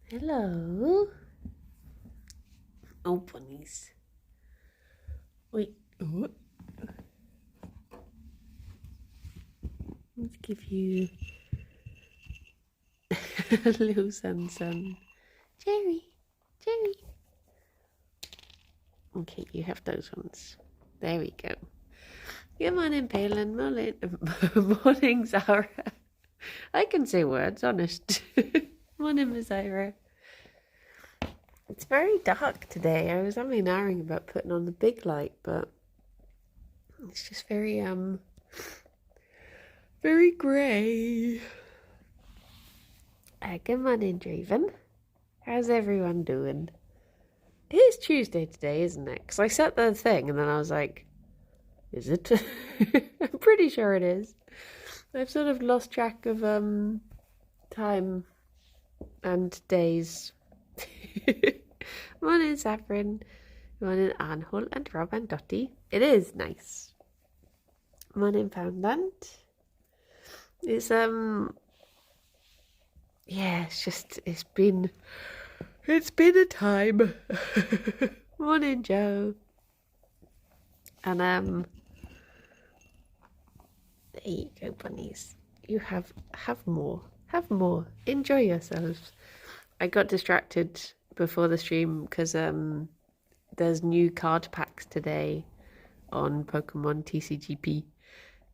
Hello. Oh, bunnies. Wait. Oh. Let's give you a little sun. Gerry. Okay, you have those ones. There we go. Good morning, Palin. Morning, Zara. I can say words, honest. Morning, Miss Ira. It's very dark today. I was having an about putting on the big light, but it's just very grey. Good morning, Draven. How's everyone doing? It is Tuesday today, isn't it? Because I set the thing and then I was like, is it? I'm pretty sure it is. I've sort of lost track of time and days. Morning, Saffron. Morning, Arnhold and Rob and Dottie. It is nice. Morning, Poundland. It's yeah, it's been a time. Morning, Joe. And there you go, bunnies. You have more. Enjoy yourselves. I got distracted before the stream because there's new card packs today on Pokemon TCGP,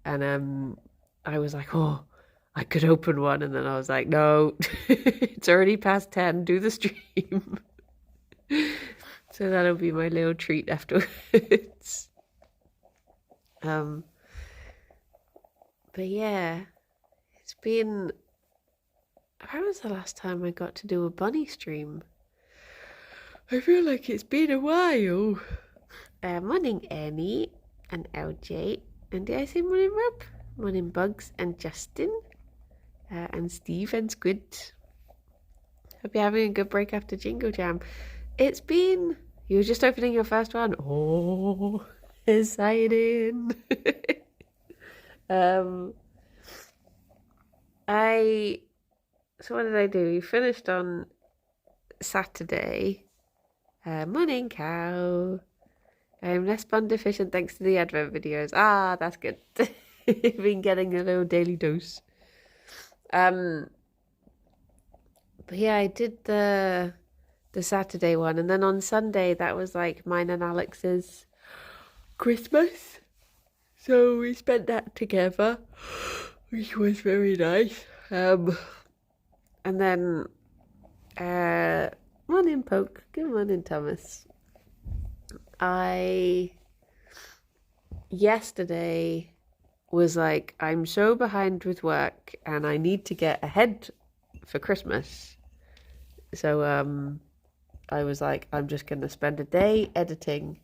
and I was like, oh, I could open one, and then I was like, no, it's already past 10. Do the stream. So that'll be my little treat afterwards. But yeah, it's been. When was the last time I got to do a bunny stream? I feel like it's been a while. Morning, Annie and LJ, and did I say morning, Rob? Morning, Bugs and Justin, and Steve and Squid. Hope you're having a good break after Jingle Jam. It's been. You were just opening your first one. Oh, exciting! So what did I do? We finished on Saturday. Morning, cow. I'm less bun deficient thanks to the advent videos. Ah, that's good. Been getting a little daily dose. But yeah, I did the Saturday one, and then on Sunday that was like mine and Alex's Christmas. So we spent that together, which was very nice. And then morning, Poke. Good morning, Thomas. Yesterday was like, I'm so behind with work and I need to get ahead for Christmas. So I was like, I'm just going to spend a day editing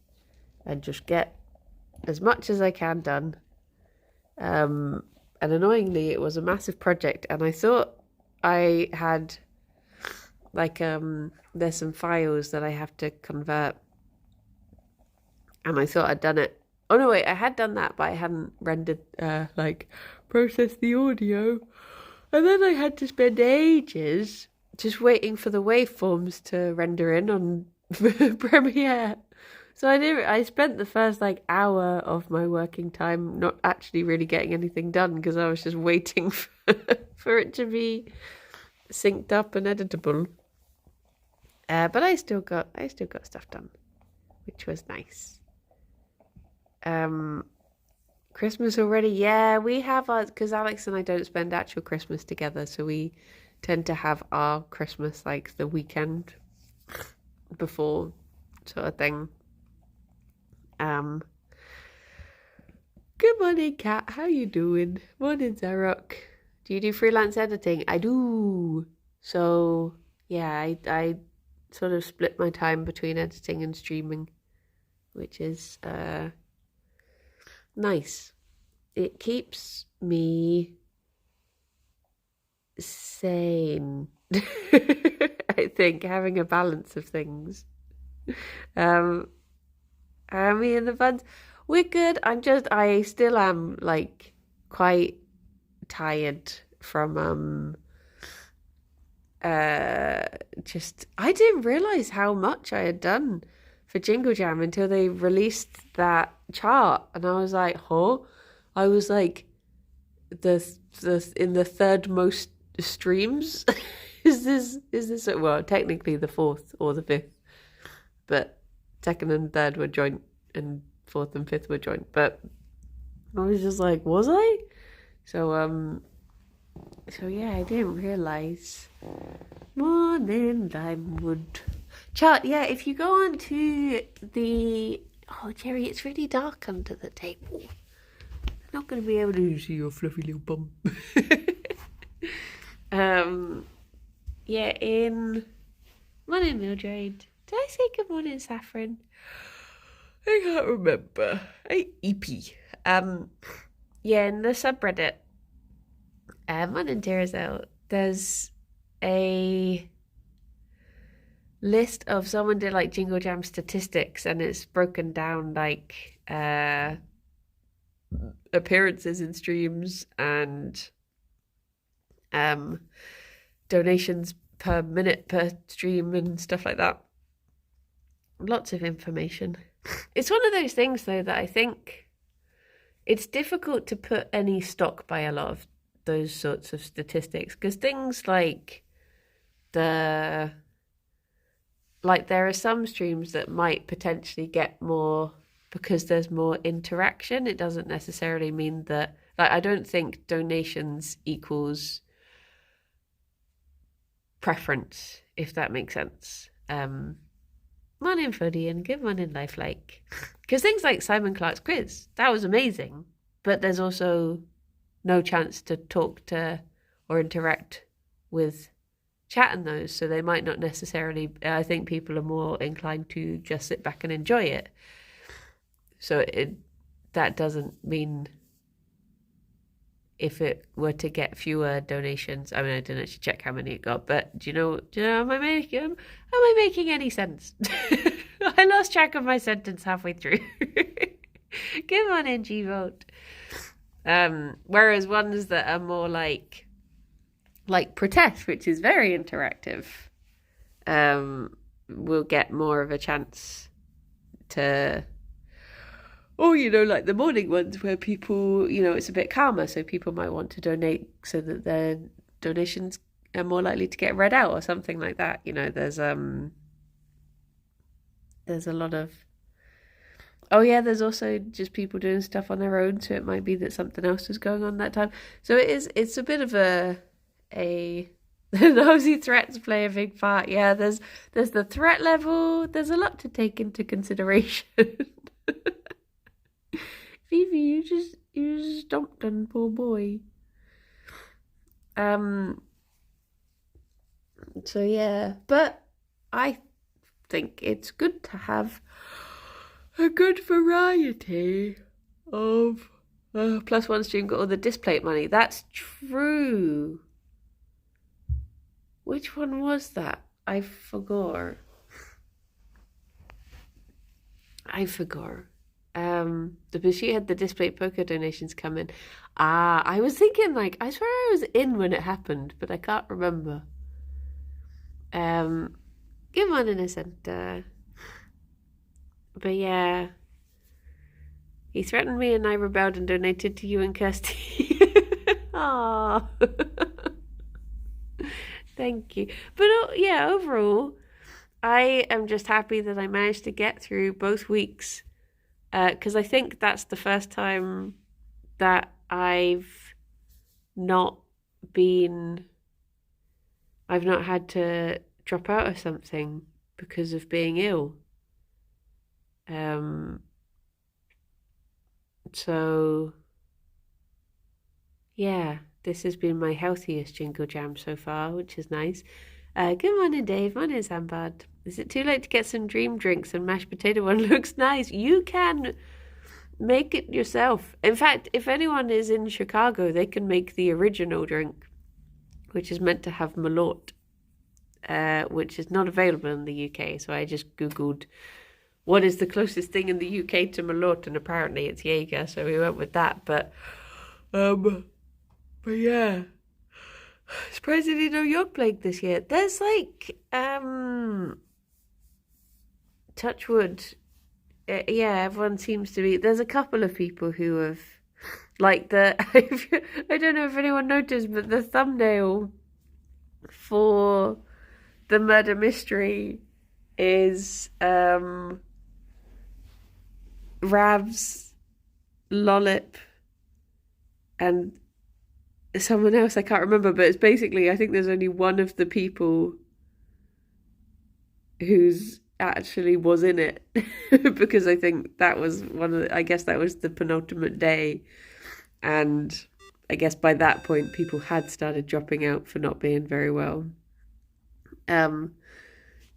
and just get as much as I can done. And annoyingly, it was a massive project, and I thought I had like there's some files that I have to convert, and I thought I'd done it. Oh no, wait, I had done that, but I hadn't rendered processed the audio, and then I had to spend ages just waiting for the waveforms to render in on Premiere. So I spent the first hour of my working time not actually really getting anything done because I was just waiting for it to be synced up and editable. But I still got stuff done, which was nice. Christmas already? Yeah, we have ours because Alex and I don't spend actual Christmas together, so we tend to have our Christmas like the weekend before sort of thing. Good morning, Kat. How you doing? Morning, Zarok. Do you do freelance editing? I do. So yeah, I sort of split my time between editing and streaming, which is nice. It keeps me sane. I think having a balance of things. Me and the buns, we're good. I still am like quite tired from I didn't realise how much I had done for Jingle Jam until they released that chart. And I was like, huh? I was like in the third most streams. Is this well, technically the fourth or the fifth. But second and third were joint and fourth and fifth were joint. But I was just like, was I? So yeah, I didn't realise. Morning Limewood chart. Yeah, if you go on to the Gerry, it's really dark under the table. They're not going to be able to see your fluffy little bum. Yeah, in morning Mildred. Did I say good morning Saffron? I can't remember. EP. Yeah, in the subreddit, morning Dirazel, there's a list of someone did like Jingle Jam statistics, and it's broken down like appearances in streams and donations per minute per stream and stuff like that. Lots of information. It's one of those things though that I think it's difficult to put any stock by a lot of those sorts of statistics, because things like there are some streams that might potentially get more because there's more interaction. It doesn't necessarily mean that, like, I don't think donations equals preference, if that makes sense. Morning Fuddy and good morning Lifelike. Because things like Simon Clark's quiz, that was amazing, but there's also no chance to talk to or interact with chat in those, so they might not necessarily, I think people are more inclined to just sit back and enjoy it. So that doesn't mean if it were to get fewer donations, I mean, I didn't actually check how many it got, but do you know, am I making any sense? I lost track of my sentence halfway through. Come on in, G-Vote. Whereas ones that are more like Protest, which is very interactive, will get more of a chance to, or, like the morning ones where people, it's a bit calmer, so people might want to donate so that their donations are more likely to get read out or something like that. There's a lot of, there's also just people doing stuff on their own, so it might be that something else is going on that time. So it's a bit of a nosy threats play a big part. Yeah, there's the threat level. There's a lot to take into consideration. Vivi, you just stomped on poor boy. So yeah, but I think it's good to have a good variety of plus one stream got all the display money. That's true. Which one was that? I forgot. But she had the display poker donations come in. I was thinking, I swear I was in when it happened, but I can't remember. Good morning, Innocent. But yeah, he threatened me and I rebelled and donated to you and Kirsty. Aww. Thank you. But yeah, overall, I am just happy that I managed to get through both weeks. Because I think that's the first time that I've not had to drop out of something because of being ill. So yeah, this has been my healthiest Jingle Jam so far, which is nice. Good morning, Dave. My name's Ambad. Is it too late to get some dream drinks? And mashed potato one looks nice. You can make it yourself. In fact, if anyone is in Chicago, they can make the original drink, which is meant to have Malort, which is not available in the UK. So I just Googled what is the closest thing in the UK to Malort, and apparently it's Jaeger. So we went with that. But yeah. Surprisingly, no Youngblade this year. There's like, touch wood. Yeah, everyone seems to be. There's a couple of people who have, like the. I don't know if anyone noticed, but the thumbnail for the murder mystery is Rav's, Lollip, and someone else I can't remember, but it's basically I think there's only one of the people who's actually was in it because I think that was I guess that was the penultimate day, and I guess by that point people had started dropping out for not being very well.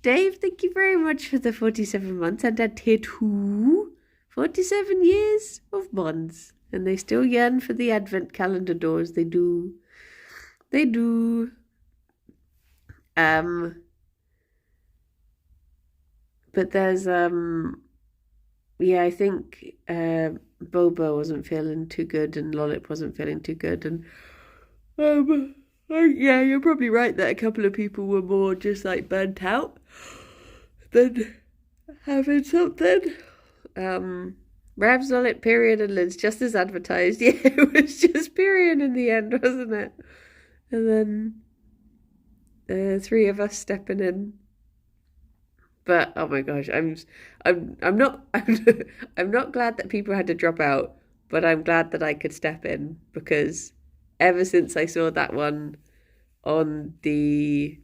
Dave, thank you very much for the 47 months and a tattoo. 47 years of buns. And they still yearn for the advent calendar doors. They do. They do. But there's, yeah, I think Boba wasn't feeling too good and Lollip wasn't feeling too good. And, yeah, you're probably right that a couple of people were more just like burnt out than having something. Rav's Lollip, Period, and Liz, just as advertised. Yeah, it was just Period in the end, wasn't it? And then three of us stepping in. But oh my gosh, I'm not I'm not glad that people had to drop out, but I'm glad that I could step in because ever since I saw that one on the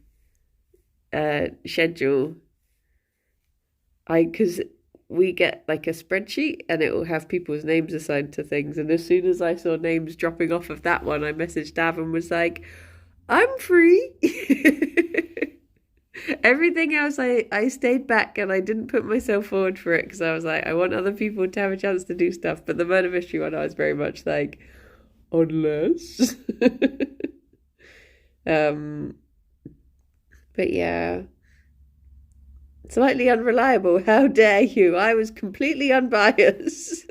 schedule, because we get like a spreadsheet and it will have people's names assigned to things. And as soon as I saw names dropping off of that one, I messaged Dav and was like, I'm free. Everything else, I stayed back and I didn't put myself forward for it because I was like, I want other people to have a chance to do stuff. But the murder mystery one, I was very much like, unless. But yeah. Slightly unreliable, how dare you? I was completely unbiased.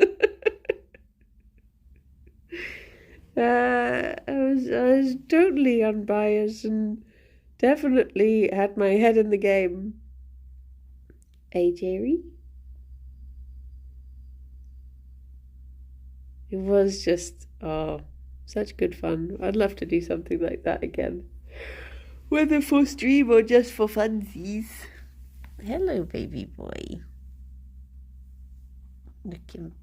I was totally unbiased and definitely had my head in the game. Hey, Gerry? It was just, such good fun. I'd love to do something like that again. Whether for stream or just for funsies. Hello, baby boy. Looking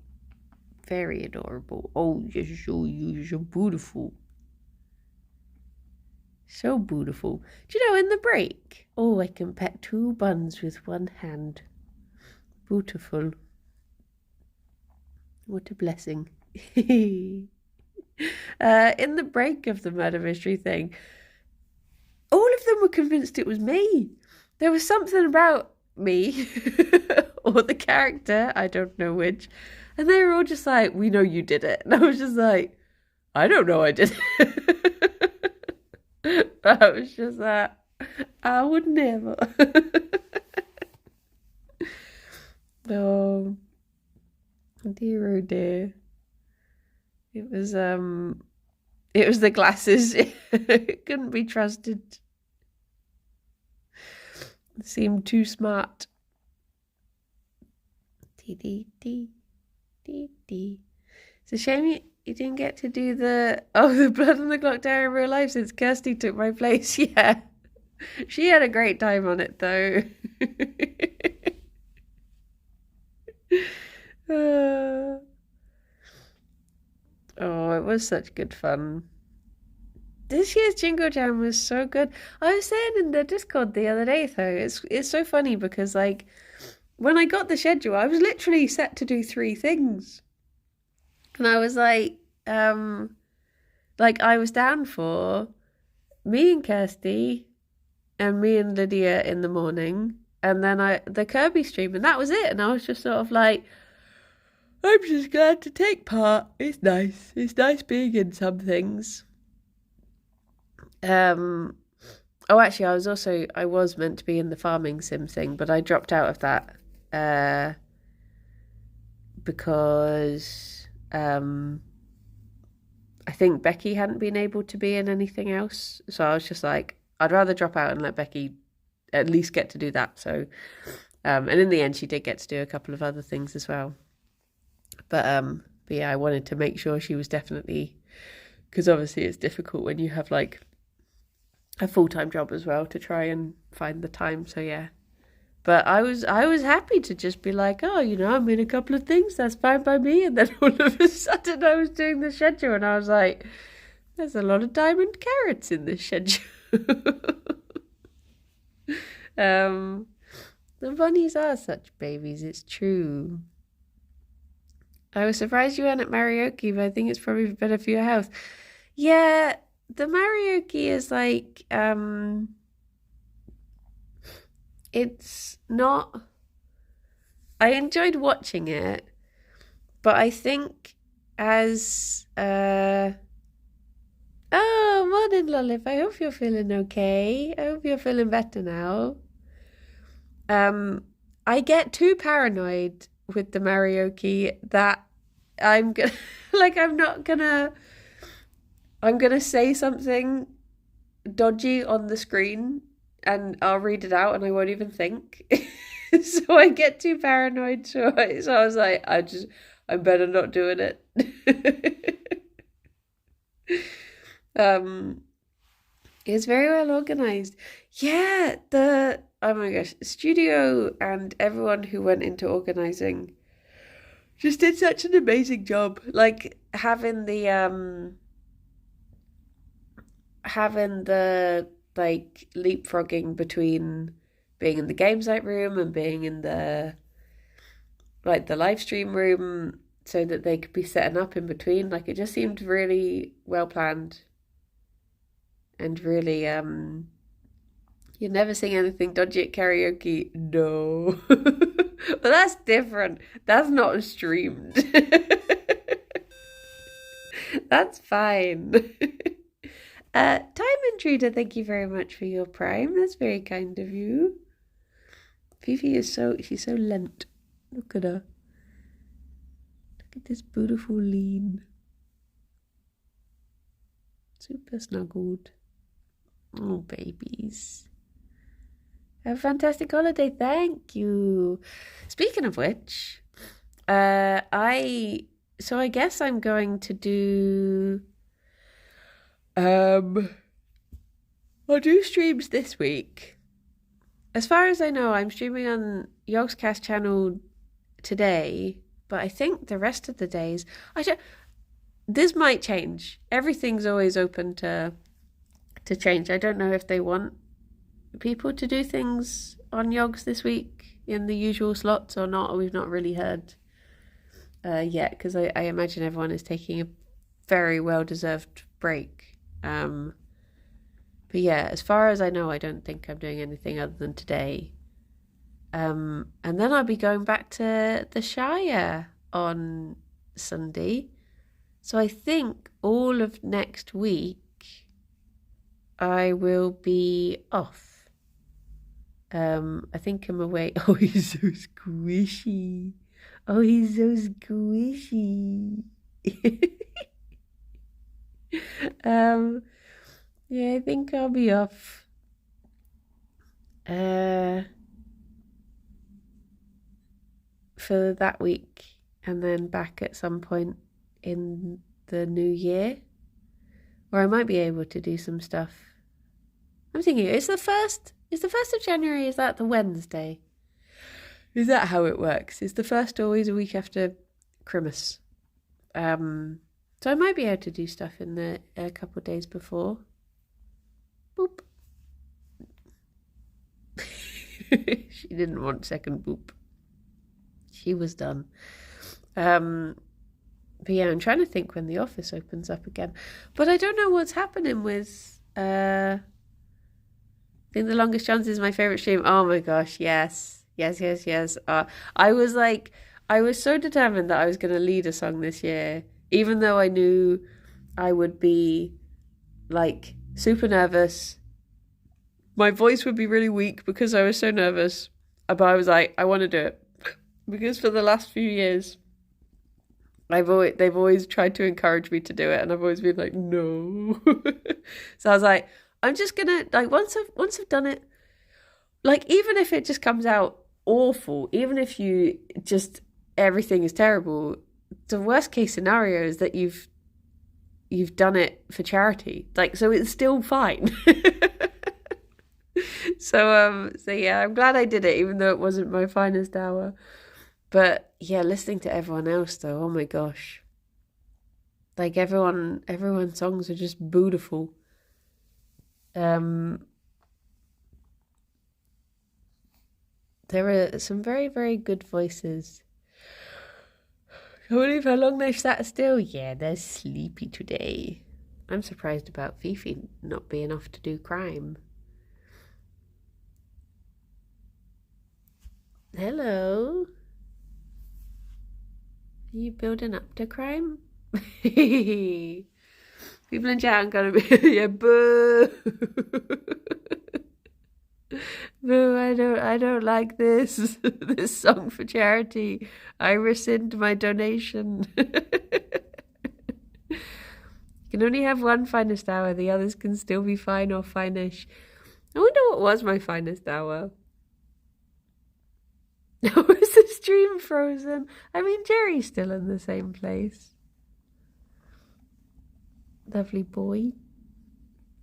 very adorable. Oh, you're so beautiful. So beautiful. Do you know, in the break, I can pet two buns with one hand. Beautiful. What a blessing. In the break of the murder mystery thing, all of them were convinced it was me. There was something about me or the character, I don't know which, and they were all just like, we know you did it. And I was just like, I don't know I did it. I was just like, I would never. Oh dear, oh dear. It was the glasses. It couldn't be trusted. Seemed too smart. It's a shame you didn't get to do the blood on the clock tower in real life since Kirsty took my place. Yeah, she had a great time on it though. It was such good fun. This year's Jingle Jam was so good. I was saying in the Discord the other day, though, it's so funny because, like, when I got the schedule, I was literally set to do 3 things. And I was like, I was down for me and Kirsty and me and Lydia in the morning, and then the Kirby stream, and that was it. And I was just sort of like, I'm just glad to take part. It's nice. It's nice being in some things. Actually, I was meant to be in the farming sim thing, but I dropped out of that because I think Becky hadn't been able to be in anything else. So I was just like, I'd rather drop out and let Becky at least get to do that. So, and in the end, she did get to do a couple of other things as well. But yeah, I wanted to make sure she was definitely, because obviously it's difficult when you have like a full-time job as well to try and find the time. So yeah. But I was happy to just be like, oh, I'm in a couple of things, that's fine by me. And then all of a sudden I was doing the schedule and I was like, there's a lot of diamond carrots in this schedule. The bunnies are such babies, it's true. I was surprised you weren't at karaoke, but I think it's probably better for your health. Yeah, the karaoke is like, it's not... I enjoyed watching it, but I think as... Oh, morning, Lolif. I hope you're feeling okay. I hope you're feeling better now. I get too paranoid with the karaoke that I'm gonna... like, I'm gonna say something dodgy on the screen and I'll read it out and I won't even think. So I get too paranoid. So I was like, I'm better not doing it. It's very well organized. Yeah, oh my gosh, studio and everyone who went into organizing just did such an amazing job. Like having the like leapfrogging between being in the games night room and being in the live stream room so that they could be setting up in between. Like it just seemed really well planned and really you never sing anything dodgy at karaoke. No. But that's different. That's not streamed. That's fine. Time Intruder, thank you very much for your prime. That's very kind of you. Fifi she's so lent. Look at her. Look at this beautiful lean. Super snuggled. Oh, babies. Have a fantastic holiday. Thank you. Speaking of which, I guess I'm going to do... I'll do streams this week. As far as I know, I'm streaming on Yogscast channel today, but I think the rest of the days... This might change. Everything's always open to change. I don't know if they want people to do things on Yogs this week in the usual slots or not, or we've not really heard yet, because I imagine everyone is taking a very well-deserved break. But yeah, as far as I know, I don't think I'm doing anything other than today. And then I'll be going back to the Shire on Sunday. So I think all of next week I will be off. I think I'm away. Oh, he's so squishy. Oh, he's so squishy. Yeah, I think I'll be off. For that week, and then back at some point in the new year, or I might be able to do some stuff. I'm thinking it's the 1st of January. Is that the Wednesday? Is that how it works? Is the 1st always a week after Christmas? So I might be able to do stuff in a couple of days before. Boop. She didn't want second boop. She was done. But yeah, I'm trying to think when the office opens up again. But I don't know what's happening with... I think The Longest Chance is my favourite stream. Oh my gosh, yes. Yes. I was so determined that I was going to lead a song this year, even though I knew I would be like super nervous. My voice would be really weak because I was so nervous. But I was like, I want to do it. Because for the last few years, they've always tried to encourage me to do it, and I've always been like, no. So I was like, I'm just gonna like once I've done it, like even if it just comes out awful, even if you just everything is terrible, the worst case scenario is that you've done it for charity. Like, so it's still fine. So yeah, I'm glad I did it, even though it wasn't my finest hour. But yeah, listening to everyone else though, oh my gosh. Like everyone's songs are just beautiful. There are some very, very good voices. I wonder how long they've sat still. Yeah, they're sleepy today. I'm surprised about Fifi not being off to do crime. Hello. Are you building up to crime? People in chat are gonna be yeah, boo. Boo, I don't like this this song for charity. I rescind my donation. You can only have one finest hour, the others can still be fine or fine-ish. I wonder what was my finest hour. Was the stream frozen? I mean, Gerry's still in the same place. Lovely boy.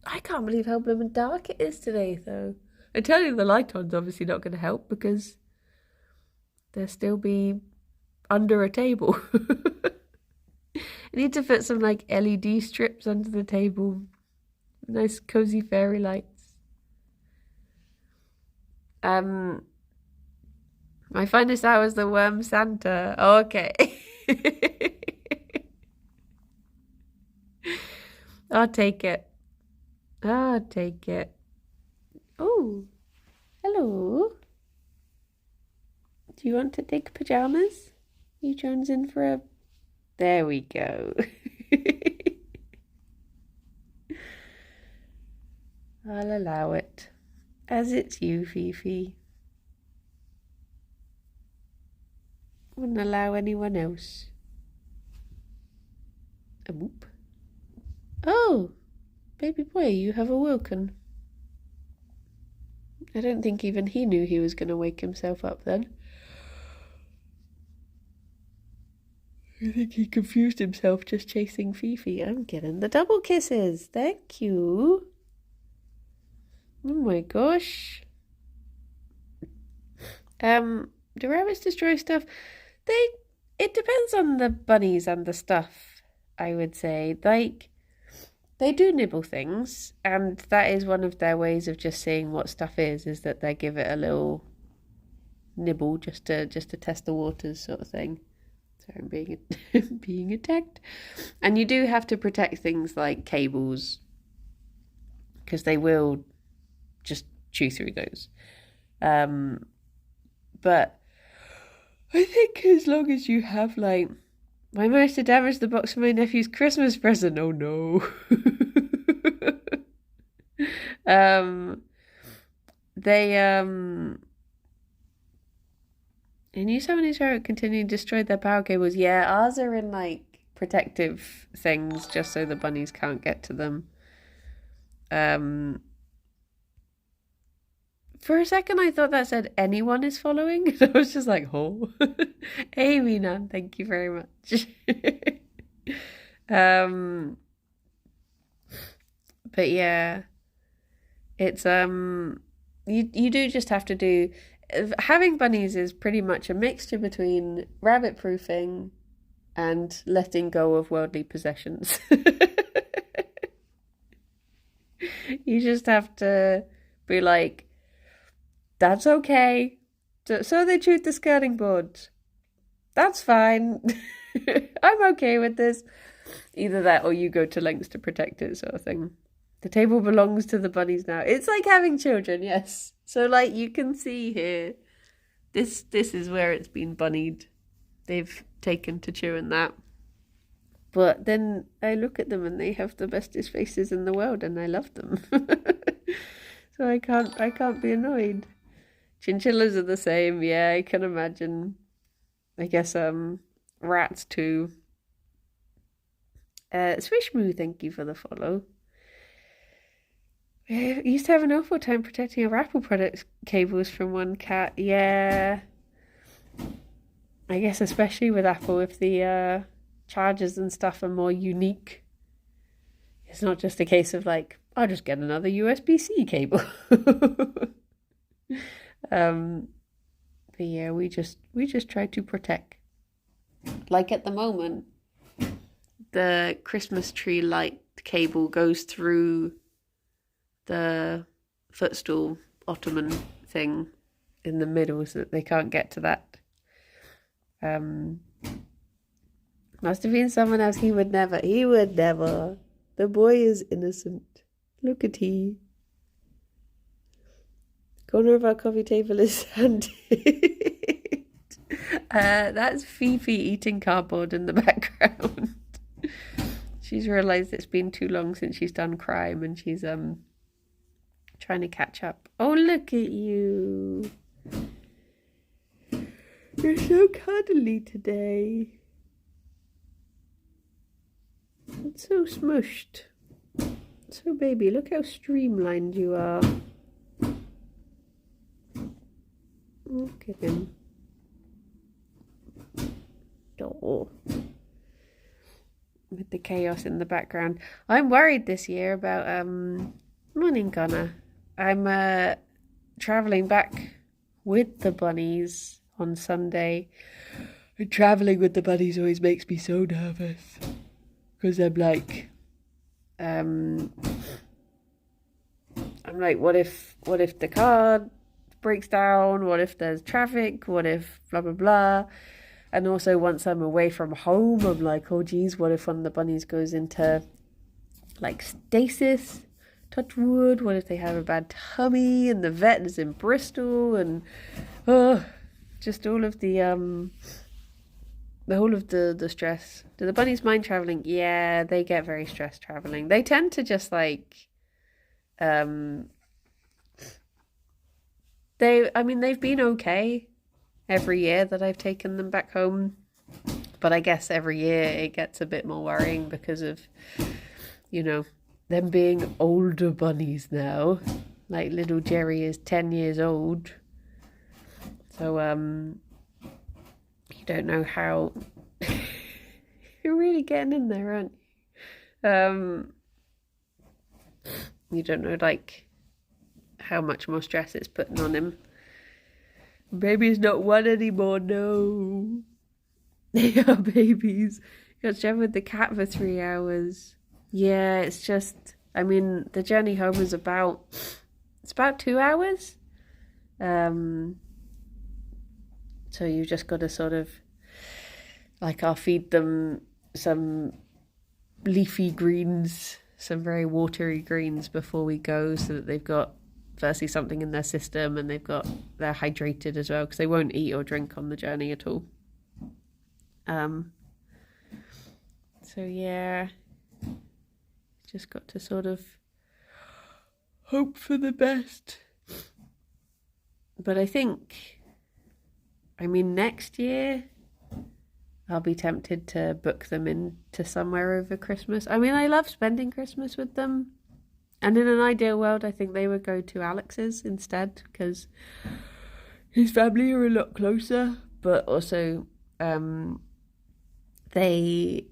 I can't believe how blooming dark it is today, though. I tell you, the light on's obviously not going to help because they'll still be under a table. I need to fit some like LED strips under the table. Nice cozy fairy lights. My finest hour is the worm Santa. Oh, okay. I'll take it. I'll take it. Oh, hello. Do you want to take pajamas? You Jones in for a... There we go. I'll allow it. As it's you, Fifi. Wouldn't allow anyone else. A whoop. Oh, baby boy, you have awoken. I don't think even he knew he was going to wake himself up then. I think he confused himself just chasing Fifi. I'm getting the double kisses. Thank you. Oh my gosh. Do rabbits destroy stuff? It depends on the bunnies and the stuff, I would say. Like, they do nibble things, and that is one of their ways of just seeing what stuff is that they give it a little nibble just to test the waters, sort of thing. Sorry, I'm being attacked. And you do have to protect things like cables, because they will just chew through those. But I think as long as you have like, I managed to damage the box for my nephew's Christmas present. Oh no. And you someone who's continuing to destroy their power cables. Yeah, ours are in like protective things just so the bunnies can't get to them. For a second I thought that said anyone is following. And I was just like, oh. Amy, Nan, thank you very much. But yeah, it's you do just have to do, having bunnies is pretty much a mixture between rabbit proofing and letting go of worldly possessions. You just have to be like, that's okay. So they chewed the skirting board. That's fine. I'm okay with this. Either that or you go to lengths to protect it, sort of thing. The table belongs to the bunnies now. It's like having children, yes. So like you can see here, this is where it's been bunnied. They've taken to chewing that. But then I look at them and they have the bestest faces in the world and I love them. So I can't be annoyed. Chinchillas are the same, yeah, I can imagine. I guess rats too. Swishmoo, thank you for the follow. I used to have an awful time protecting our Apple product cables from one cat. Yeah. I guess especially with Apple, if the chargers and stuff are more unique. It's not just a case of like, I'll just get another USB-C cable. But yeah, we just try to protect. Like at the moment, the Christmas tree light cable goes through the footstool ottoman thing in the middle so that they can't get to that. Must have been someone else. He would never. The boy is innocent. Look at he. Corner of our coffee table is sanded. That's Fifi eating cardboard in the background. She's realised it's been too long since she's done crime and she's trying to catch up. Oh, look at you. You're so cuddly today. It's so smushed. So baby, look how streamlined you are. Look at him. Oh. With the chaos in the background. I'm worried this year about morning Connor. I'm travelling back with the bunnies on Sunday. And travelling with the bunnies always makes me so nervous. Because I'm like, what if the car breaks down? What if there's traffic? What if blah blah blah? And also once I'm away from home, I'm like, oh geez, what if one of the bunnies goes into like stasis? Touch wood. What if they have a bad tummy and the vet is in Bristol and just all of the whole of the stress. Do the bunnies mind traveling? Yeah, they get very stressed traveling. They tend to just like they've been okay every year that I've taken them back home. But I guess every year it gets a bit more worrying because of, them being older bunnies now. Like little Gerry is 10 years old. So, you don't know how... You're really getting in there, aren't you? You don't know, like, how much more stress it's putting on him. Baby's not one anymore, no. They are babies. Got to travel with the cat for 3 hours. Yeah, it's just... the journey home is about 2 hours. So you've just got to sort of... Like, I'll feed them some leafy greens, some very watery greens before we go so that they've got... firstly something in their system and they're hydrated as well because they won't eat or drink on the journey at all. So yeah, just got to sort of hope for the best. But I think, next year I'll be tempted to book them into somewhere over Christmas. I love spending Christmas with them. And in an ideal world, I think they would go to Alex's instead because his family are a lot closer. But also, they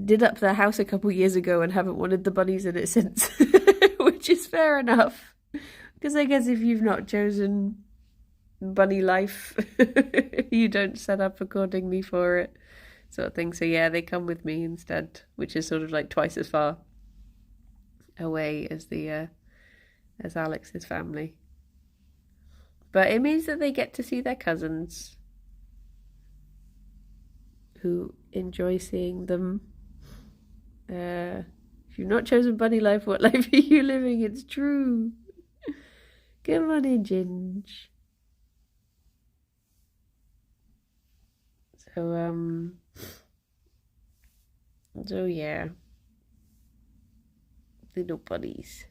did up their house a couple years ago and haven't wanted the bunnies in it since, which is fair enough. Because I guess if you've not chosen bunny life, you don't set up accordingly for it, sort of thing. So yeah, they come with me instead, which is sort of like twice as far away as as Alex's family. But it means that they get to see their cousins who enjoy seeing them. If you've not chosen bunny life, what life are you living? It's true. Come on in, Ginge. So yeah. Little bunnies.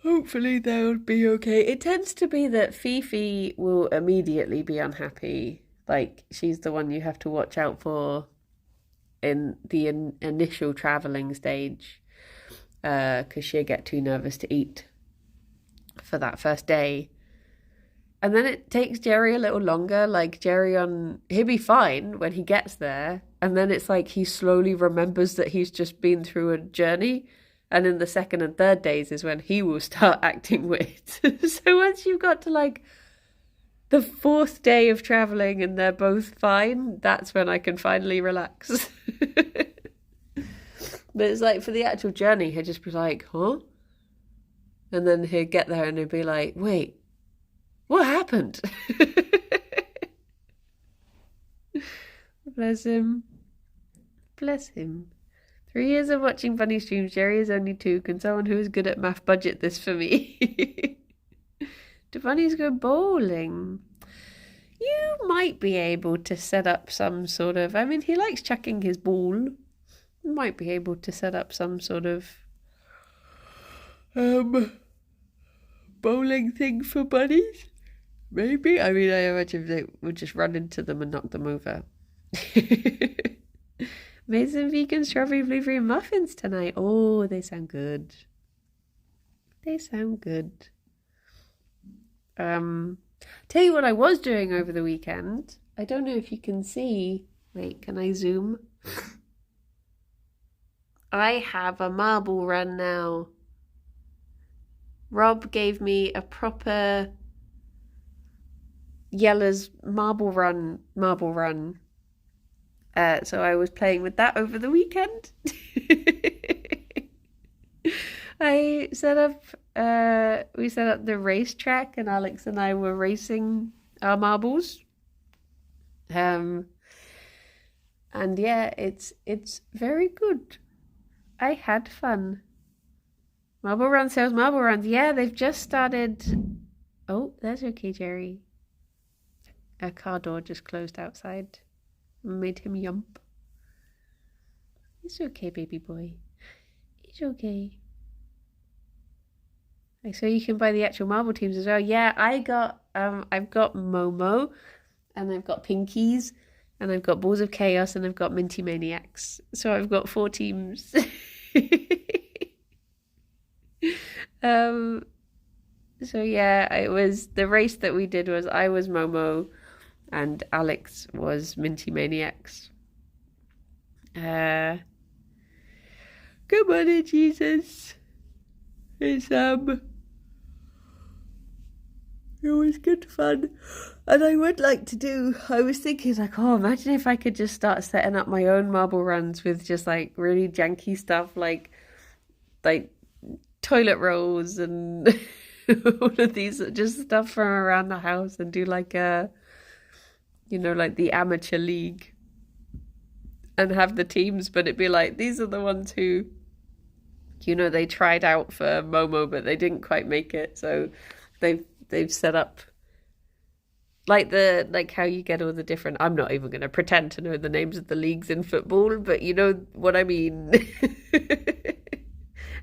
Hopefully they'll be okay. It tends to be that Fifi will immediately be unhappy. Like, she's the one you have to watch out for in the initial traveling stage, because she'll get too nervous to eat for that first day. And then it takes Gerry a little longer. Like he'll be fine when he gets there. And then it's like he slowly remembers that he's just been through a journey. And in the second and third days is when he will start acting weird. So once you've got to like the fourth day of traveling and they're both fine, that's when I can finally relax. But it's like for the actual journey, he'll just be like, huh? And then he'll get there and he'll be like, wait, what happened? Bless him. Bless him. 3 years of watching bunny streams. Gerry is only 2. Can someone who is good at math budget this for me? Do bunnies go bowling? You might be able to set up some sort of... I mean, he likes chucking his ball. You might be able to set up some sort of bowling thing for bunnies. Maybe. I mean, I imagine they would just run into them and knock them over. Made some vegan strawberry blueberry muffins tonight. Oh, they sound good. They sound good. Tell you what I was doing over the weekend. I don't know if you can see. Wait, can I zoom? I have a marble run now. Rob gave me a proper Yella's marble run. So I was playing with that over the weekend. We set up the racetrack and Alex and I were racing our marbles. And yeah, it's very good. I had fun. Marble Run sells marble runs. Yeah, they've just started. Oh, that's okay, Gerry. A car door just closed outside. Made him yump. It's okay, baby boy. It's okay. So you can buy the actual marble teams as well. Yeah, I've got Momo, and I've got Pinkies, and I've got Balls of Chaos, and I've got Minty Maniacs. So I've got 4 teams. So yeah, it was the race that we did was I was Momo and Alex was Minty Maniacs. Good morning, Jesus. It's it was good fun. And I would like to I was thinking like, oh, imagine if I could just start setting up my own marble runs with just like really janky stuff like toilet rolls and all of these just stuff from around the house and do like a, like the amateur league and have the teams, but it'd be like, these are the ones who, they tried out for Momo, but they didn't quite make it. So they've set up like how you get all the different, I'm not even going to pretend to know the names of the leagues in football, but you know what I mean.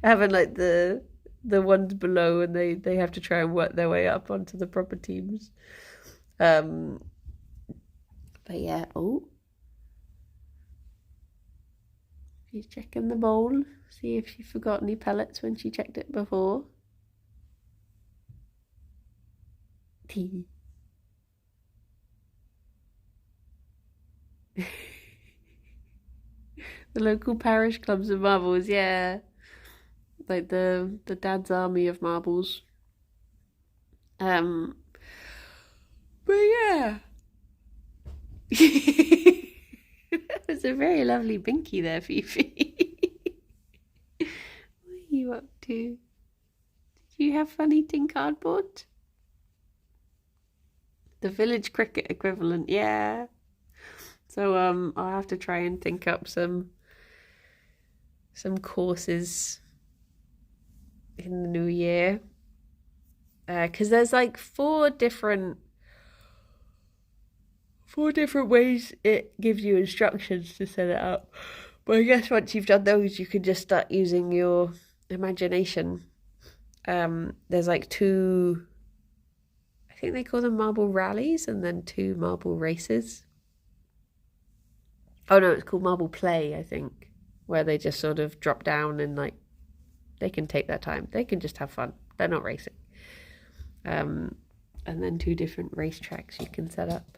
Having like the ones below and they have to try and work their way up onto the proper teams. But yeah, she's checking the bowl, see if she forgot any pellets when she checked it before. Tea. The local parish clubs of marbles, yeah. Like the dad's army of marbles. But yeah. That was a very lovely binky there, Fifi. What are you up to? Did you have fun eating cardboard? The village cricket equivalent, yeah. So I'll have to try and think up some courses in the new year, because there's like 4 different ways it gives you instructions to set it up, but I guess once you've done those you can just start using your imagination. There's like 2, I think they call them marble rallies, and then 2 marble races. Oh no, it's called Marble Play, I think, where they just sort of drop down and like they can take their time. They can just have fun. They're not racing. And then 2 different race tracks you can set up.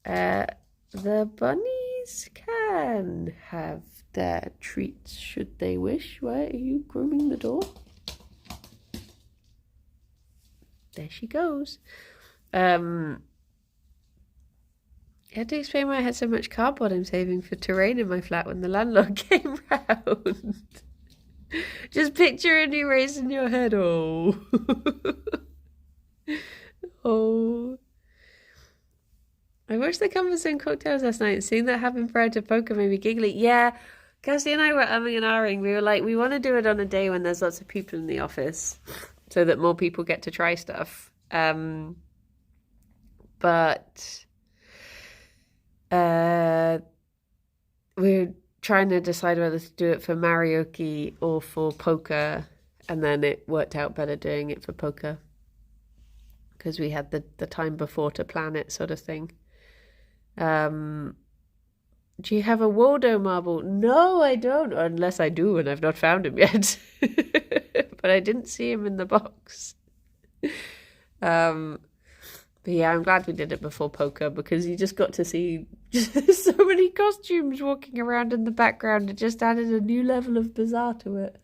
The bunnies can have their treats should they wish. Why are you grooming the door? There she goes. I had to explain why I had so much cardboard I'm saving for terrain in my flat when the landlord came round. Just picturing you raising your head. Oh. Oh. I watched the Compass and Cocktails last night. Seeing that happen prior to poker made me giggly. Yeah, Cosy and I were umming and ahhing. We were like, we want to do it on a day when there's lots of people in the office so that more people get to try stuff. But we're trying to decide whether to do it for karaoke or for poker. And then it worked out better doing it for poker because we had the time before to plan it, sort of thing. Do you have a Waldo marble? No, I don't, unless I do and I've not found him yet. But I didn't see him in the box. But yeah, I'm glad we did it before poker because you just got to see so many costumes walking around in the background. It just added a new level of bizarre to it.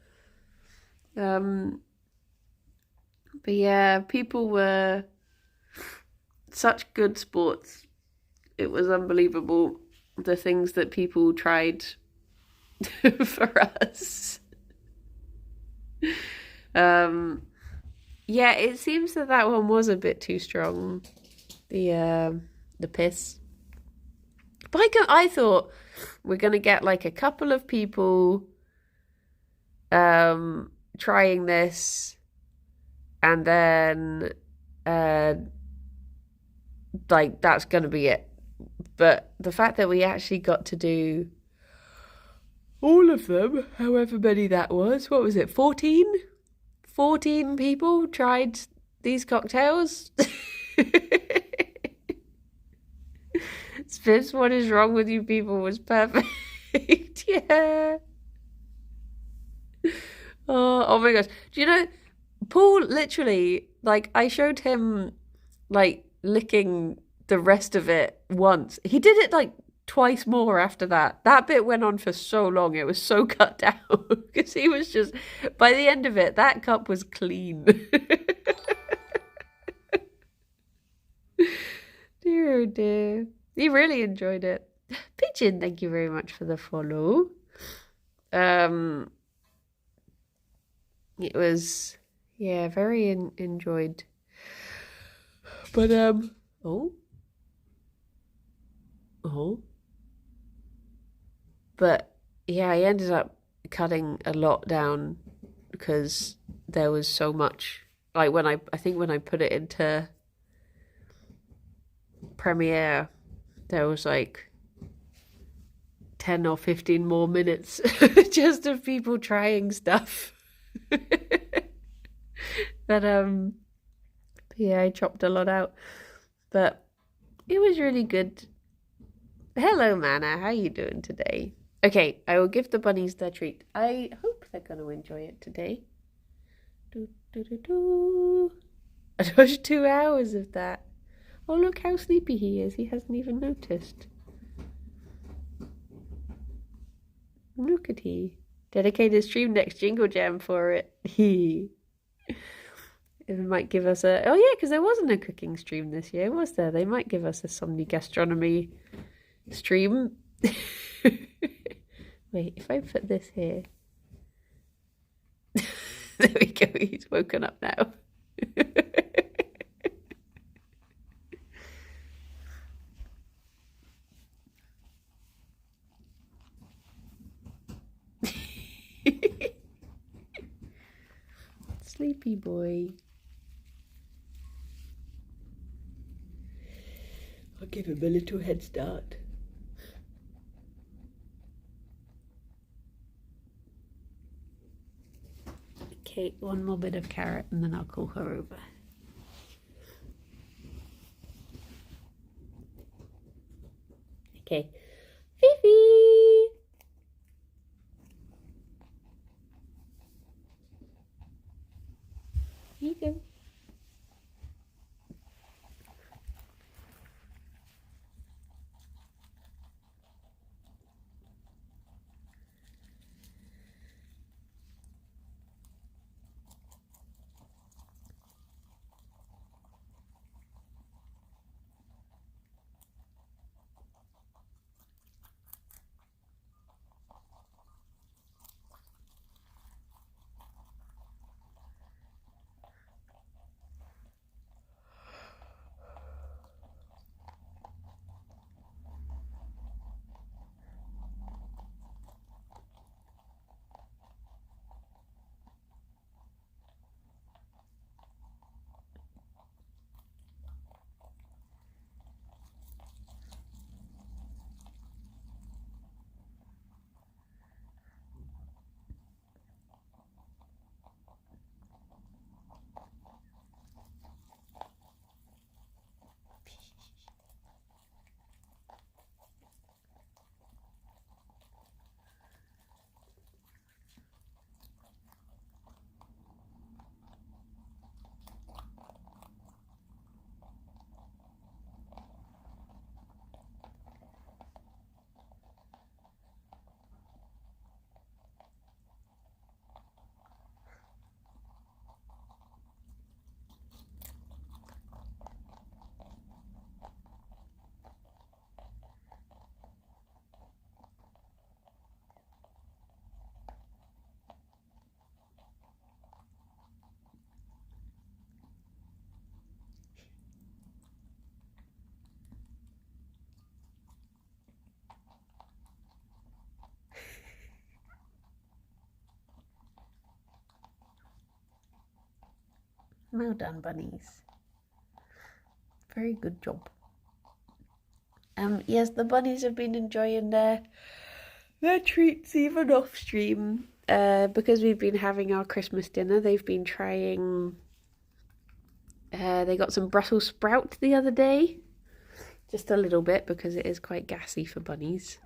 But yeah, people were such good sports. It was unbelievable the things that people tried for us. Yeah, it seems that one was a bit too strong. The piss. But I thought we're gonna get like a couple of people trying this, and then like that's gonna be it. But the fact that we actually got to do all of them, however many that was, what was it, 14? 14 people tried these cocktails. Spips, what is wrong with you people was perfect. Yeah. Oh my gosh. Do you know, Paul literally, like, I showed him, like, licking the rest of it once. He did it, like, twice more after that. That bit went on for so long. It was so cut down because he was just, by the end of it, that cup was clean. Dear, oh dear. He really enjoyed it. Pigeon, thank you very much for the follow. It was, yeah, very enjoyed. But, But yeah, I ended up cutting a lot down because there was so much. Like when I think when I put it into Premiere, there was like 10 or 15 more minutes just of people trying stuff. But yeah, I chopped a lot out. But it was really good. Hello, Mana. How you doing today? Okay, I will give the bunnies their treat. I hope they're going to enjoy it today. I watched 2 hours of that. Oh, look how sleepy he is. He hasn't even noticed. Look at he. Dedicated stream next Jingle Jam for it. He. It might give us a... Oh, yeah, because there wasn't a cooking stream this year, was there? They might give us a Somni Gastronomy stream. Wait, if I put this here. There we go, he's woken up now. Sleepy boy. I'll give him a little head start. Okay, one more bit of carrot and then I'll call her over. Okay. Well done, bunnies. Very good job. Yes, the bunnies have been enjoying their treats even off stream. Because we've been having our Christmas dinner, they've been trying. They got some Brussels sprout the other day, just a little bit because it is quite gassy for bunnies.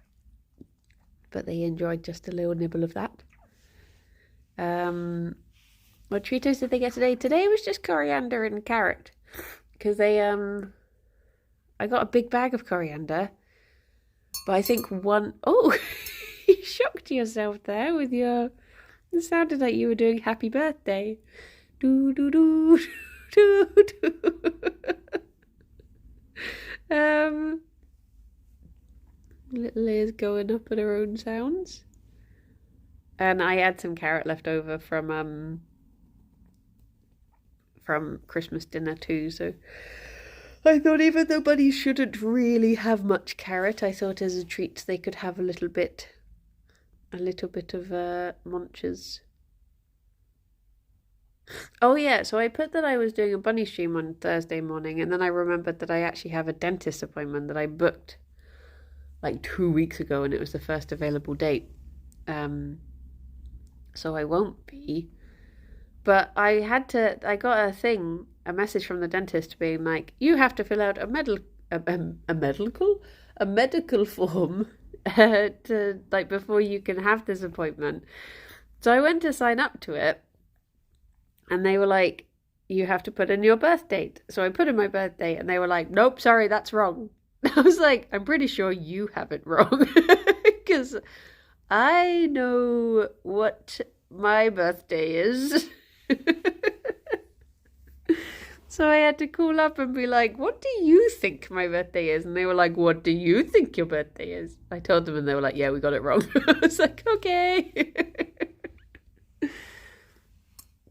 But they enjoyed just a little nibble of that. What Cheetos did they get today? Today was just coriander and carrot, because they I got a big bag of coriander, but I think one... Oh, you shocked yourself there with your... It sounded like you were doing happy birthday. Do, do, do, do, do. Little ears going up at her own sounds. And I had some carrot left over from Christmas dinner too, so... I thought even though bunnies shouldn't really have much carrot, I thought as a treat they could have a little bit of munches. Oh yeah, so I put that I was doing a bunny stream on Thursday morning, and then I remembered that I actually have a dentist appointment that I booked like 2 weeks ago, and it was the first available date. So I won't be. But I got a message from the dentist being like, you have to fill out a medical form to like before you can have this appointment. So I went to sign up to it, and they were like, you have to put in your birth date. So I put in my birth date, and they were like, nope, sorry, that's wrong. I was like, I'm pretty sure you have it wrong, because I know what my birthday is. So I had to call up and be like, what do you think my birthday is? And they were like, what do you think your birthday is? I told them, and they were like, yeah, we got it wrong. I was like, okay.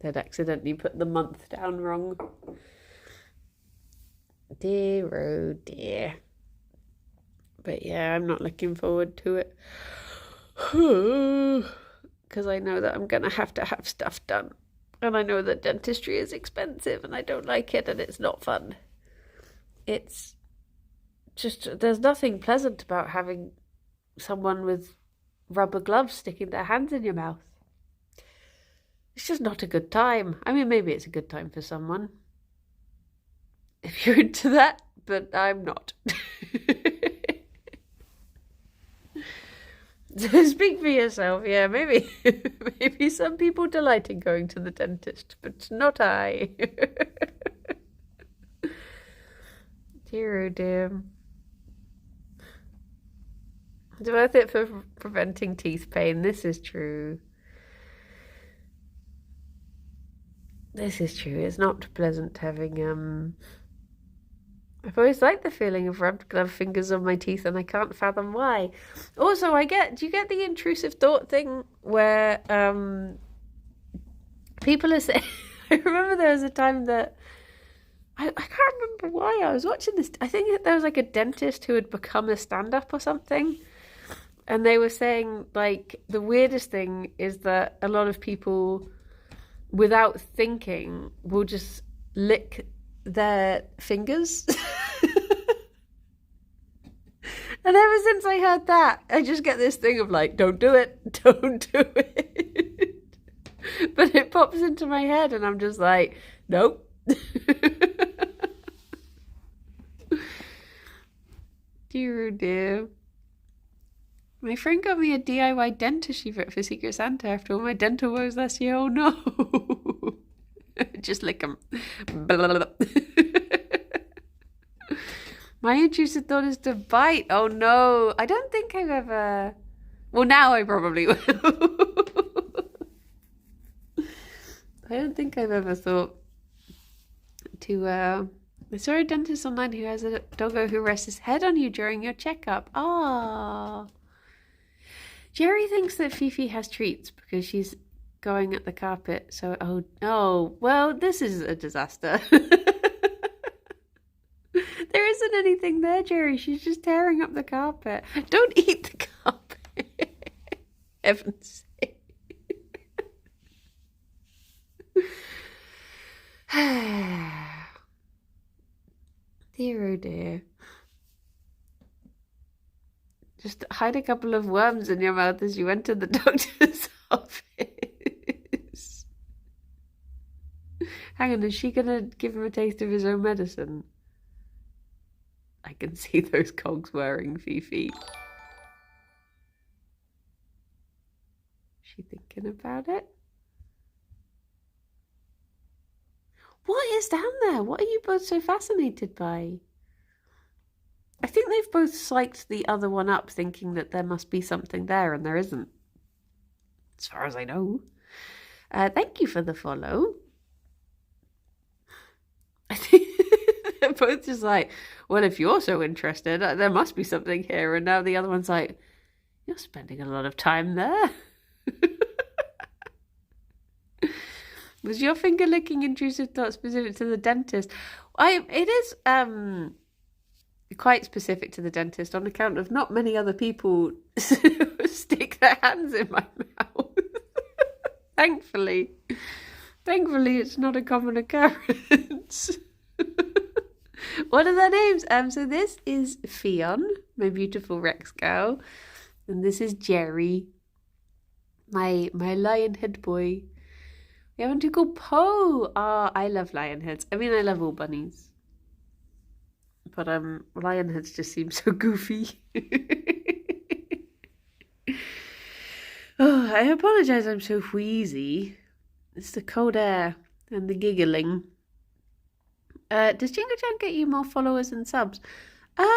They'd accidentally put the month down wrong. Dear, oh dear. But yeah, I'm not looking forward to it. Because I know that I'm going to have stuff done. And I know that dentistry is expensive, and I don't like it, and it's not fun. It's just, there's nothing pleasant about having someone with rubber gloves sticking their hands in your mouth. It's just not a good time. I mean, maybe it's a good time for someone, if you're into that, but I'm not. Speak for yourself. Yeah, maybe some people delight in going to the dentist, but not I. Dear, oh dear. It's worth it for preventing teeth pain. This is true. This is true. It's not pleasant having I've always liked the feeling of rubbed glove fingers on my teeth, and I can't fathom why. Also, do you get the intrusive thought thing where people are saying... I remember there was a time that... I can't remember why I was watching this. I think there was like a dentist who had become a stand-up or something. And they were saying, like, the weirdest thing is that a lot of people, without thinking, will just lick their fingers. And ever since I heard that, I just get this thing of like, don't do it, don't do it. But it pops into my head, and I'm just like, nope. Dear, oh dear. My friend got me a DIY dentistry for Secret Santa after all my dental woes last year. Oh no. Just lick them. My intrusive thought is to bite. Oh no. I don't think I've ever... Well, now I probably will. I don't think I've ever thought to... I saw a dentist online who has a doggo who rests his head on you during your checkup. Ah. Gerry thinks that Fifi has treats because she's going at the carpet. So, oh, well, this is a disaster. There isn't anything there, Gerry. She's just tearing up the carpet. Don't eat the carpet. Heaven's sake. Dear oh dear. Just hide a couple of worms in your mouth as you enter the doctor's office. Hang on, is she gonna give him a taste of his own medicine? I can see those cogs whirring, Fifi. She thinking about it? What is down there? What are you both so fascinated by? I think they've both psyched the other one up, thinking that there must be something there, and there isn't. As far as I know. Thank you for the follow. I think they're both just like, well, if you're so interested, there must be something here. And now the other one's like, you're spending a lot of time there. Was your finger licking intrusive thought specific to the dentist? It is quite specific to the dentist on account of not many other people stick their hands in my mouth. Thankfully, it's not a common occurrence. What are their names? So this is Ffion, my beautiful Rex girl, and this is Gerry, my lion head boy. We have one too called Poe. I love lion heads. I mean, I love all bunnies, but lion heads just seem so goofy. Oh, I apologise. I'm so wheezy. It's the cold air and the giggling. Does Jingle Jam get you more followers and subs? Not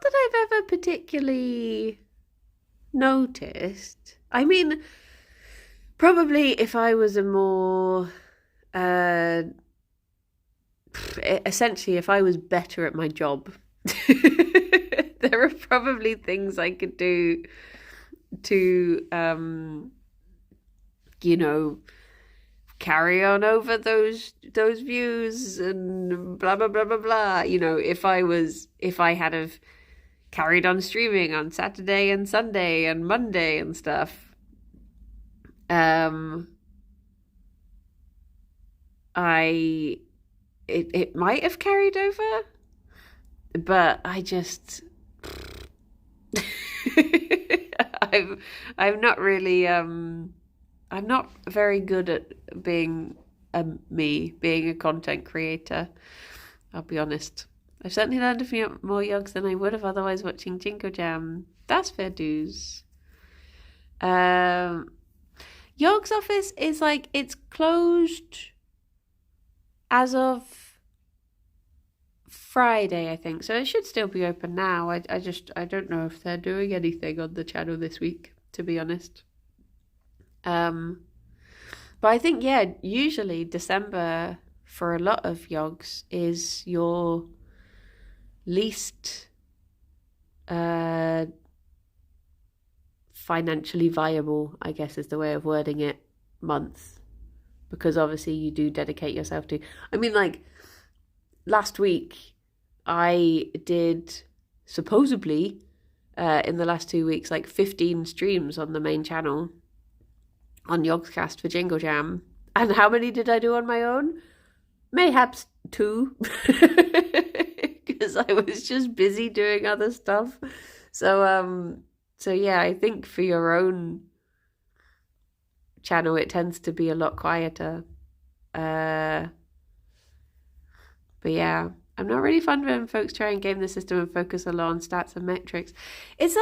that I've ever particularly noticed. I mean, probably if I was a more, essentially, if I was better at my job, there are probably things I could do to, carry on over those views and blah blah blah blah blah. If I had have carried on streaming on Saturday and Sunday and Monday and stuff, it might have carried over, but I just I'm not really I'm not very good at being a content creator. I'll be honest. I've certainly learned a few more yogs than I would have otherwise watching Jingle Jam. That's fair dues. Yog's office is it's closed as of Friday, I think. So it should still be open now. I don't know if they're doing anything on the channel this week, to be honest. But I think, usually December for a lot of yogs is your least financially viable, I guess is the way of wording it, month. Because obviously you do dedicate yourself to, last week I did supposedly in the last 2 weeks 15 streams on the main channel on Yogscast for Jingle Jam. And how many did I do on my own? Mayhaps 2. Because I was just busy doing other stuff. So yeah, I think for your own channel it tends to be a lot quieter. But yeah, I'm not really fond when folks try and game the system and focus a lot on stats and metrics. It's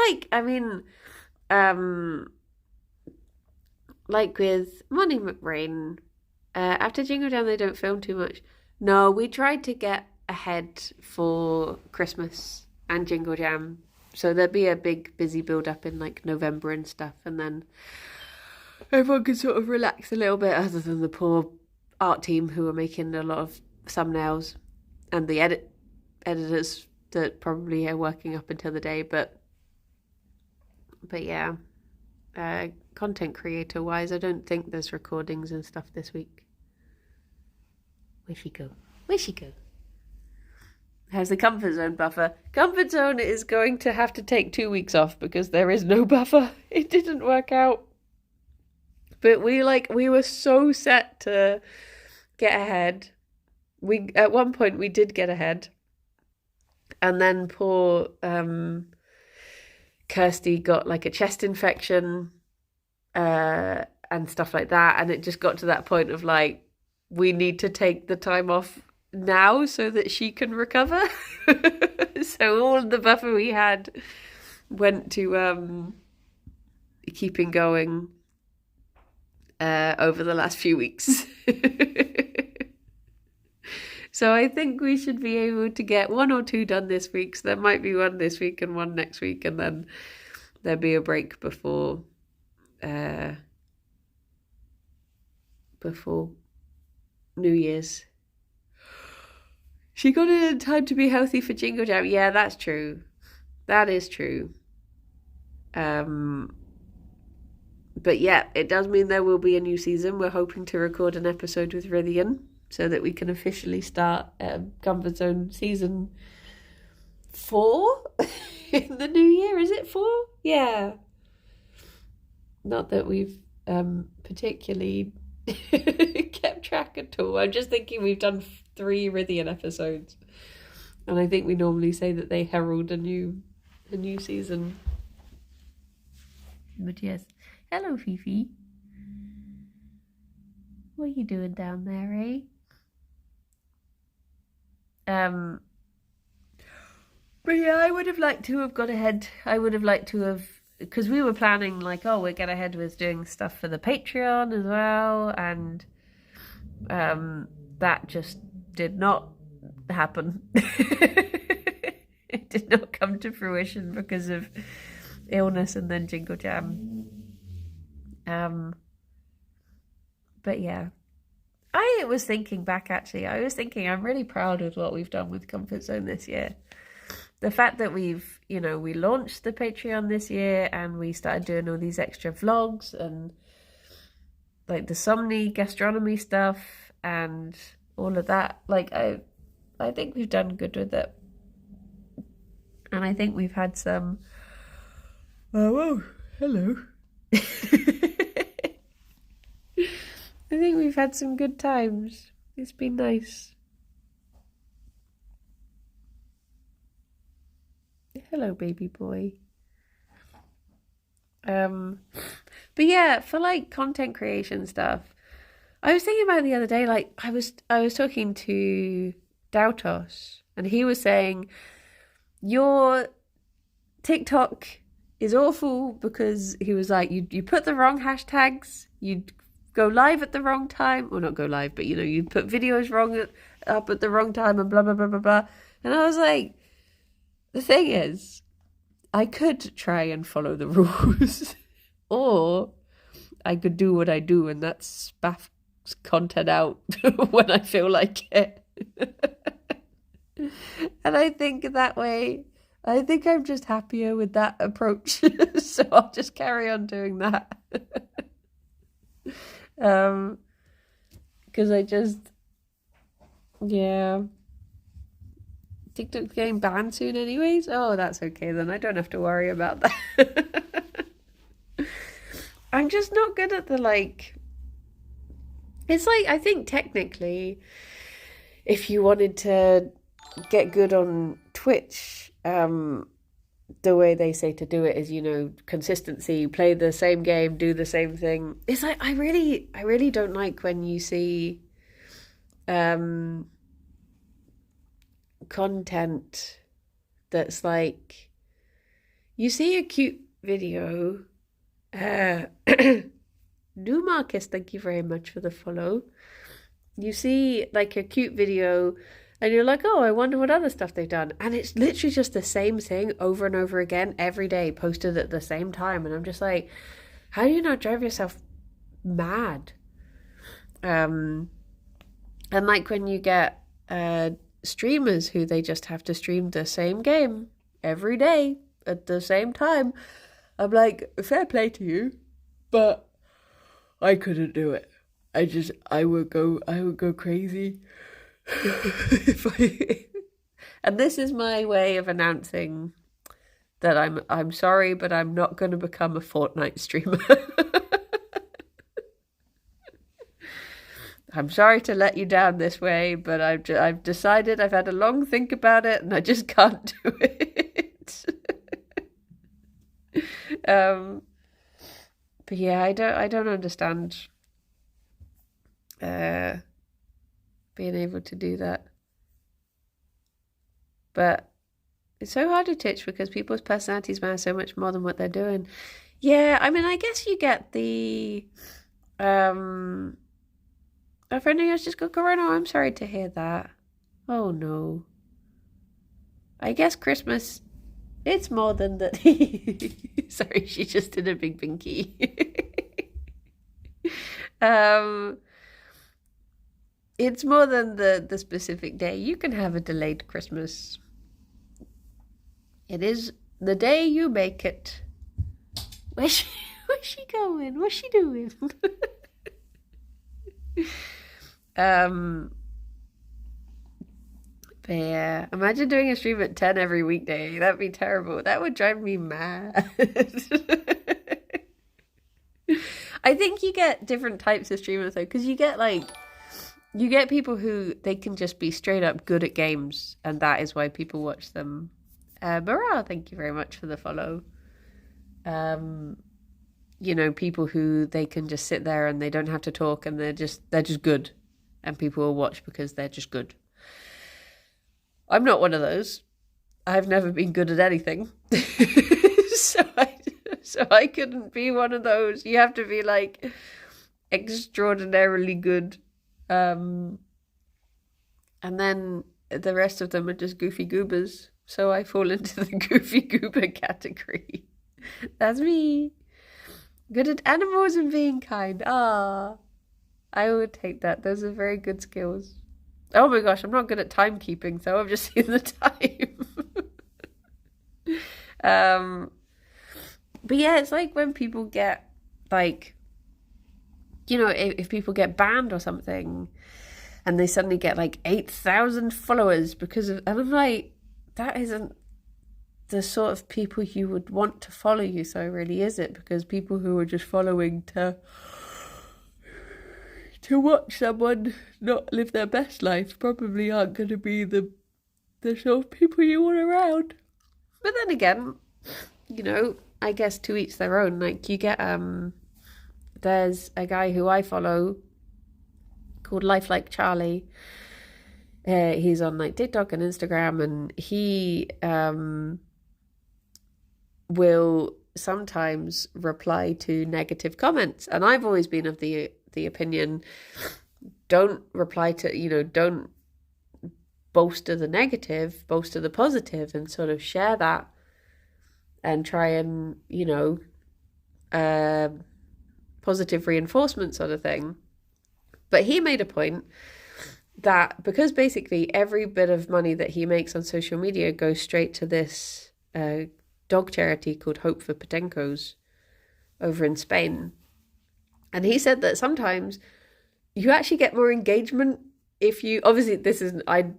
with Morning McRain, after Jingle Jam they don't film too much. No, we tried to get ahead for Christmas and Jingle Jam, so there'd be a big busy build up in November and stuff, and then everyone could sort of relax a little bit, other than the poor art team who were making a lot of thumbnails and the editors that probably are working up until the day, but yeah. Content creator wise, I don't think there's recordings and stuff this week. Where'd she go? How's the comfort zone buffer? Comfort zone is going to have to take 2 weeks off because there is no buffer. It didn't work out. But we were so set to get ahead. At one point we did get ahead. And then poor Kirsty got like a chest infection and stuff like that. And it just got to that point of like, we need to take the time off now so that she can recover. So all of the buffer we had went to keeping going over the last few weeks. So I think we should be able to get 1 or 2 done this week. So there might be 1 this week and 1 next week, and then there'll be a break before New Year's. She got it in time to be healthy for Jingle Jam. Yeah, that's true. That is true. But yeah, it does mean there will be a new season. We're hoping to record an episode with Rithian so that we can officially start Comfort Zone season 4 in the new year. Is it 4? Yeah. Not that we've particularly kept track at all. I'm just thinking we've done 3 Rithian episodes, and I think we normally say that they herald a new season. But yes, hello Fifi. What are you doing down there, eh? But yeah, I would have liked to have got ahead. I would have liked to have, because we were planning like, oh, we'll get ahead with doing stuff for the Patreon as well, and that just did not happen. It did not come to fruition because of illness and then Jingle Jam. But yeah, I was thinking back actually. I was thinking I'm really proud of what we've done with Comfort Zone this year. The fact that we've, we launched the Patreon this year and we started doing all these extra vlogs and like the Somni gastronomy stuff and all of that. Like I think we've done good with it. And I think we've had some... Oh, hello. I think we've had some good times. It's been nice. Hello, baby boy. But yeah, for like content creation stuff, I was thinking about it the other day. Like I was talking to Dautos, and he was saying your TikTok is awful because he was like you put the wrong hashtags, you'd go live at the wrong time, or not go live, but you put videos up at the wrong time and blah blah blah blah blah. And I was like, the thing is, I could try and follow the rules, or I could do what I do, and that's spaff content out when I feel like it. And I think that way, I think I'm just happier with that approach. So I'll just carry on doing that. Because yeah. TikTok's getting banned soon anyways. Oh, that's okay then. I don't have to worry about that. I'm just not good at the it's like, I think technically if you wanted to get good on Twitch, the way they say to do it is, consistency, play the same game, do the same thing. It's like, I really don't like when you see content that's like, you see a cute video, New Marcus, thank you very much for the follow. You see like a cute video and you're like, oh, I wonder what other stuff they've done, and it's literally just the same thing over and over again every day, posted at the same time, and I'm just like, how do you not drive yourself mad? And like when you get streamers who they just have to stream the same game every day at the same time, I'm like, fair play to you, but I couldn't do it. I would go crazy. And this is my way of announcing that I'm sorry, but I'm not going to become a Fortnite streamer. I'm sorry to let you down this way, but I've decided, I've had a long think about it, and I just can't do it. But yeah, I don't understand being able to do that. But it's so hard to teach because people's personalities matter so much more than what they're doing. Yeah, I mean, I guess you get the a friend of yours just got corona. I'm sorry to hear that. Oh no. I guess Christmas, it's more than that. Sorry, she just did a big binky. It's more than the specific day. You can have a delayed Christmas. It is the day you make it. Where's she going? What's she doing? But yeah, imagine doing a stream at 10 every weekday. That'd be terrible. That would drive me mad. I think you get different types of streamers though, because you get people who they can just be straight up good at games, and that is why people watch them. Morale, thank you very much for the follow. You know, people who they can just sit there and they don't have to talk, and they're just good, and people will watch because they're just good. I'm not one of those. I've never been good at anything. So I couldn't be one of those. You have to be like extraordinarily good. And then the rest of them are just goofy goobers. So I fall into the goofy goober category. That's me. Good at animals and being kind. Ah, I would take that. Those are very good skills. Oh my gosh, I'm not good at timekeeping, so I've just seen the time. But yeah, it's like when people get, like, you know, if people get banned or something, and they suddenly get like 8,000 followers because of, and I'm like, that isn't the sort of people you would want to follow you, so really, is it? Because people who are just following to watch someone not live their best life probably aren't going to be the sort of people you want around. But then again, you know, I guess to each their own. Like, you get there's a guy who I follow called Life Like Charlie. He's on like TikTok and Instagram, and he will sometimes reply to negative comments, and I've always been of the opinion, don't reply to, you know, don't boast of the negative, boast of the positive, and sort of share that and try and, you know, positive reinforcement sort of thing. But he made a point that because basically every bit of money that he makes on social media goes straight to this dog charity called Hope for Petencos over in Spain. And he said that sometimes you actually get more engagement if you, obviously this isn't, I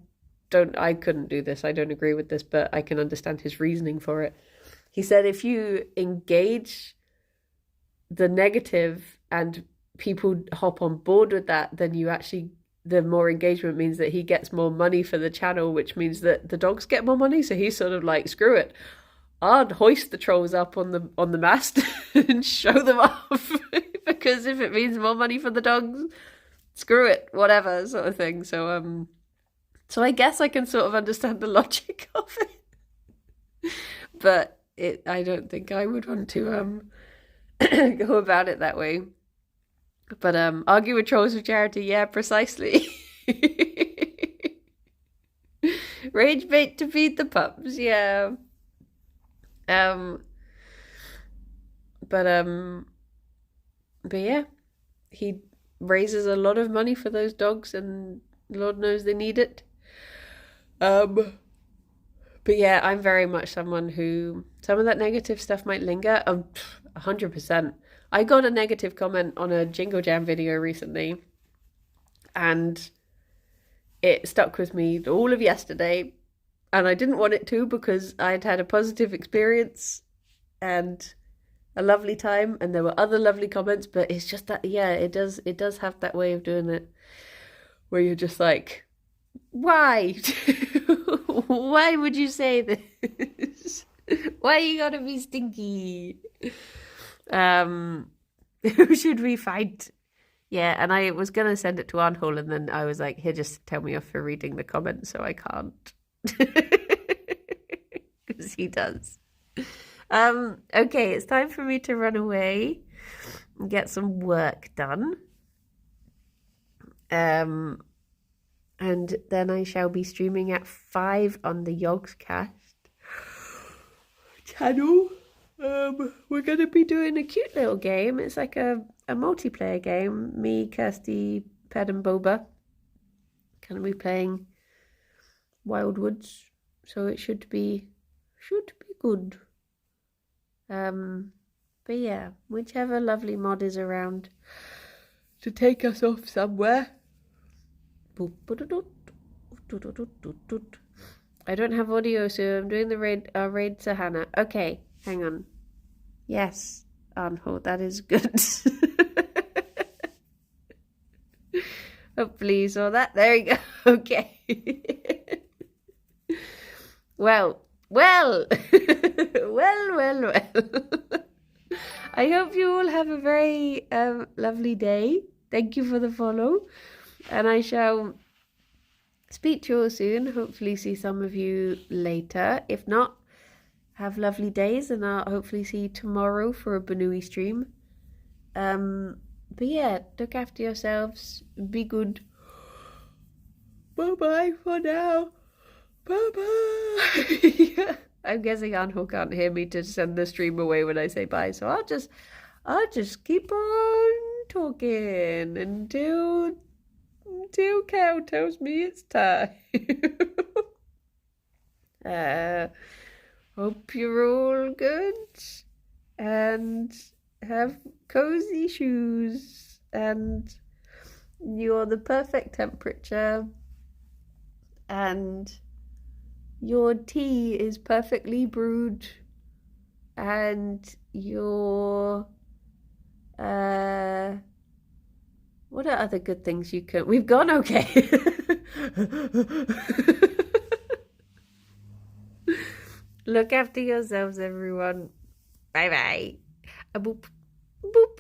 couldn't do this, I don't agree with this, but I can understand his reasoning for it. He said if you engage the negative and people hop on board with that, then you actually, the more engagement means that he gets more money for the channel, which means that the dogs get more money. So he's sort of like, screw it, I'd hoist the trolls up on the mast and show them off because if it means more money for the dogs, screw it, whatever sort of thing. So I guess I can sort of understand the logic of it, but I don't think I would want to go about it that way. But argue with trolls for charity, yeah, precisely. Rage bait to feed the pups, yeah. But yeah, he raises a lot of money for those dogs, and Lord knows they need it. But yeah, I'm very much someone who, some of that negative stuff might linger. 100%. I got a negative comment on a Jingle Jam video recently, and it stuck with me all of yesterday, and I didn't want it to because I'd had a positive experience, and a lovely time, and there were other lovely comments, but it's just that, yeah, it does have that way of doing it where you're just like, why? Why would you say this? Why you gotta be stinky? Who should we fight? Yeah, and I was gonna send it to Arnhole, and then I was like, here, just tell me off for reading the comments, so I can't. Because he does. Okay, it's time for me to run away and get some work done. And then I shall be streaming at 5 on the Yogscast channel. We're gonna be doing a cute little game. It's like a multiplayer game. Me, Kirsty, Ped, and Boba gonna be playing Wild Woods, so it should be good. But yeah, whichever lovely mod is around to take us off somewhere. I don't have audio, so I'm doing the raid to Hannah. Okay, hang on. Yes, Arnhold, that is good. Hopefully you saw that. There you go. Okay. Well. Well. I hope you all have a very lovely day. Thank you for the follow. And I shall speak to you all soon. Hopefully see some of you later. If not, have lovely days, and I'll hopefully see you tomorrow for a Banui stream. But yeah, look after yourselves. Be good. Bye-bye for now. Bye-bye. I'm guessing Anho can't hear me to send the stream away when I say bye, so I'll just keep on talking until Cow tells me it's time. Hope you're all good and have cozy shoes and you're the perfect temperature and your tea is perfectly brewed and your what are other good things you can... We've gone okay. Look after yourselves, everyone. Bye-bye. A boop. Boop.